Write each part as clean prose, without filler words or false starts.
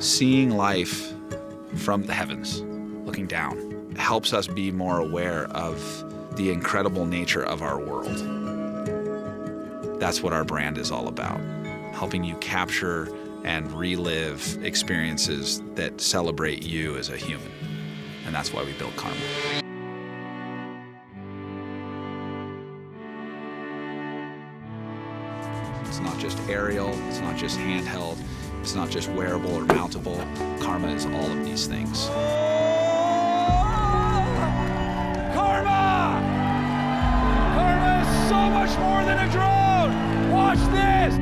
Seeing life from the heavens, looking down, helps us be more aware of the incredible nature of our world. That's what our brand is all about, helping you capture and relive experiences that celebrate you as a human. And that's why we built Karma. It's not just aerial, it's not just handheld, it's not just wearable or mountable. Karma is all of these things. Karma! Karma is so much more than a drone! Watch this!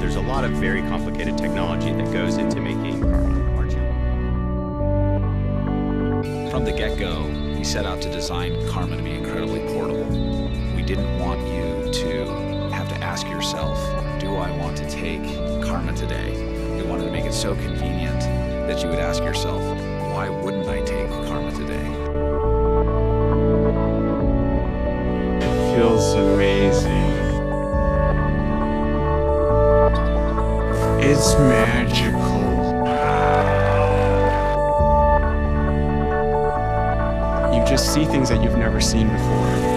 There's a lot of very complicated technology that goes into making Karma, aren't you? From the get-go, we set out to design Karma to be incredibly portable. We didn't want you to have to ask yourself, do I want to take Karma today? We wanted to make it so convenient that you would ask yourself, why wouldn't I take Karma today? It feels amazing. It's magical. You just see things that you've never seen before.